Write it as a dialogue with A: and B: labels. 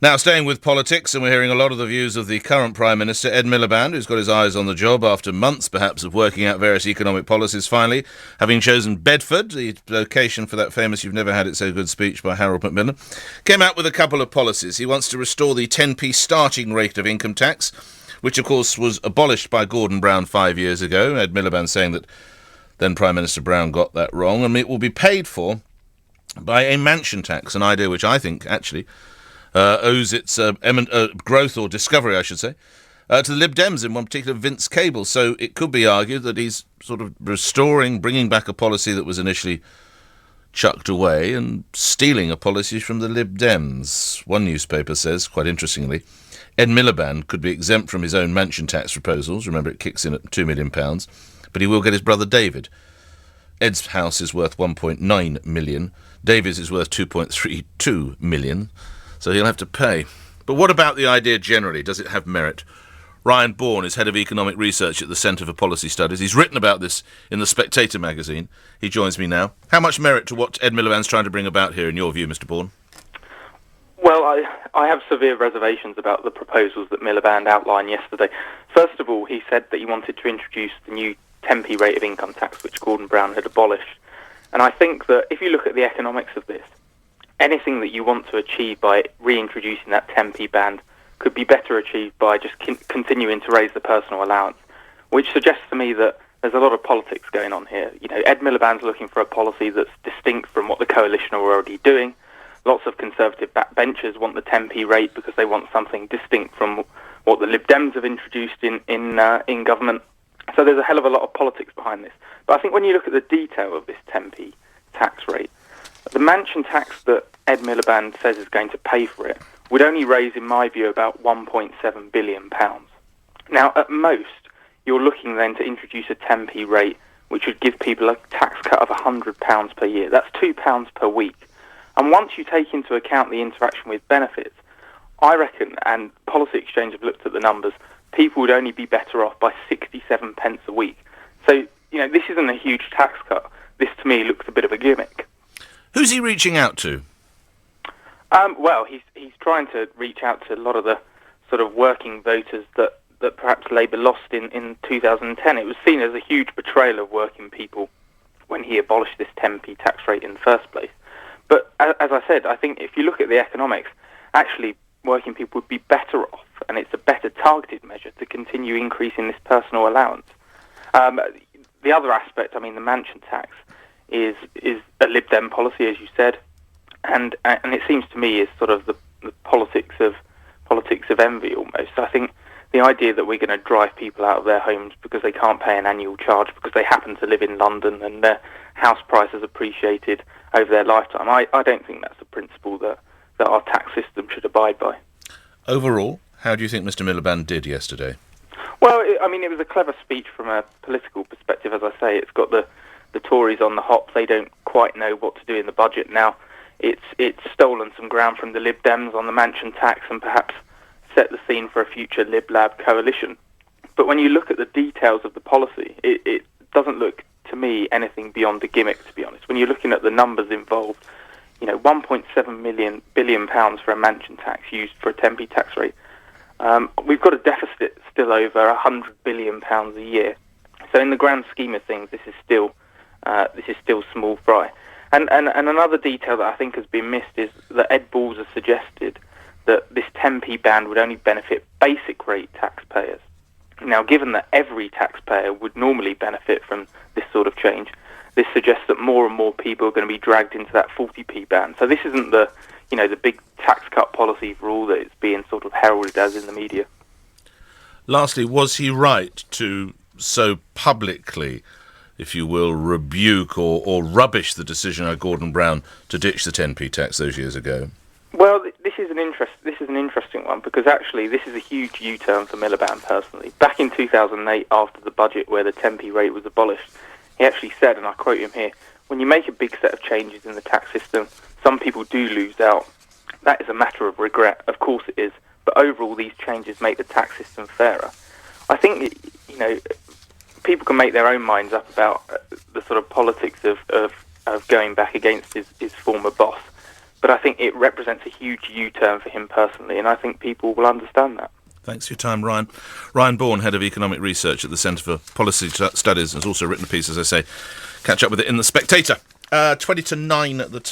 A: Now, staying with politics, and we're hearing a lot of the views of the current Prime Minister, Ed Miliband, who's got his eyes on the job after months, perhaps, of working out various economic policies, finally, having chosen Bedford, the location for that famous "You've Never Had It So Good" speech by Harold Macmillan, came out with a couple of policies. He wants to restore the 10p starting rate of income tax, which, of course, was abolished by Gordon Brown 5 years ago. Ed Miliband saying that then Prime Minister Brown got that wrong, and it will be paid for by a mansion tax, an idea which I think, actually, owes its growth, or discovery, I should say, to the Lib Dems, in one particular Vince Cable. So it could be argued that he's sort of bringing back a policy that was initially chucked away and stealing a policy from the Lib Dems. One newspaper says, quite interestingly, Ed Miliband could be exempt from his own mansion tax proposals. Remember, it kicks in at £2 million, but he will get his brother David. Ed's house is worth £1.9 million. David's is worth £2.32 million. So he'll have to pay. But what about the idea generally? Does it have merit? Ryan Bourne is head of economic research at the Centre for Policy Studies. He's written about this in the Spectator magazine. He joins me now. How much merit to what Ed Miliband's trying to bring about here, in your view, Mr. Bourne?
B: Well, I have severe reservations about the proposals that Miliband outlined yesterday. First of all, he said that he wanted to introduce the new 10p rate of income tax, which Gordon Brown had abolished. And I think that if you look at the economics of this, anything that you want to achieve by reintroducing that 10p band could be better achieved by just continuing to raise the personal allowance, which suggests to me that there's a lot of politics going on here. You know, Ed Miliband's looking for a policy that's distinct from what the coalition are already doing. Lots of Conservative backbenchers want the 10p rate because they want something distinct from what the Lib Dems have introduced in government. So there's a hell of a lot of politics behind this. But I think when you look at the detail of this 10p tax rate, the mansion tax that Ed Miliband says is going to pay for it would only raise, in my view, about £1.7 billion. Now, at most, you're looking then to introduce a 10p rate, which would give people a tax cut of £100 per year. That's £2 per week. And once you take into account the interaction with benefits, I reckon, and Policy Exchange have looked at the numbers, people would only be better off by 67 pence a week. So, you know, this isn't a huge tax cut. This, to me, looks a bit of a gimmick.
A: Who's he reaching out to?
B: Well, he's trying to reach out to a lot of the sort of working voters that perhaps Labour lost in 2010. It was seen as a huge betrayal of working people when he abolished this 10p tax rate in the first place. But as I said, I think if you look at the economics, actually working people would be better off, and it's a better targeted measure to continue increasing this personal allowance. The other aspect, I mean, the mansion tax is a Lib Dem policy, as you said, and it seems to me is sort of the politics of envy almost. I think the idea that we're going to drive people out of their homes because they can't pay an annual charge because they happen to live in London and their house prices appreciated over their lifetime, I don't think that's a principle that our tax system should abide by.
A: Overall, how do you think Mr. Miliband did yesterday?
B: Well, it was a clever speech from a political perspective. As I say, it's got the Tories on the hop. They don't quite know what to do in the budget now. It's stolen some ground from the Lib Dems on the mansion tax and perhaps set the scene for a future Lib Lab coalition. But when you look at the details of the policy, it doesn't look to me anything beyond a gimmick, to be honest. When you're looking at the numbers involved, you know, £1.7 billion for a mansion tax used for a 10p tax rate. We've got a deficit still over £100 billion a year. So in the grand scheme of things, this is still small fry. And another detail that I think has been missed is that Ed Balls has suggested that this 10p band would only benefit basic rate taxpayers. Now, given that every taxpayer would normally benefit from this sort of change, this suggests that more and more people are going to be dragged into that 40p band. So this isn't the big tax cut policy for all that it's being sort of heralded as in the media.
A: Lastly, was he right to so publicly, if you will, rebuke or rubbish the decision of Gordon Brown to ditch the 10p tax those years ago?
B: Well, this is an interesting one because actually this is a huge U-turn for Miliband personally. Back in 2008, after the budget where the 10p rate was abolished, he actually said, and I quote him here, "When you make a big set of changes in the tax system, some people do lose out. That is a matter of regret. Of course it is. But overall, these changes make the tax system fairer." I think, you know, people can make their own minds up about the sort of politics of going back against his former boss. But I think it represents a huge U-turn for him personally, and I think people will understand that.
A: Thanks for your time, Ryan. Ryan Bourne, Head of Economic Research at the Centre for Policy Studies, has also written a piece, as I say. Catch up with it in The Spectator. 20 to 9 at the time.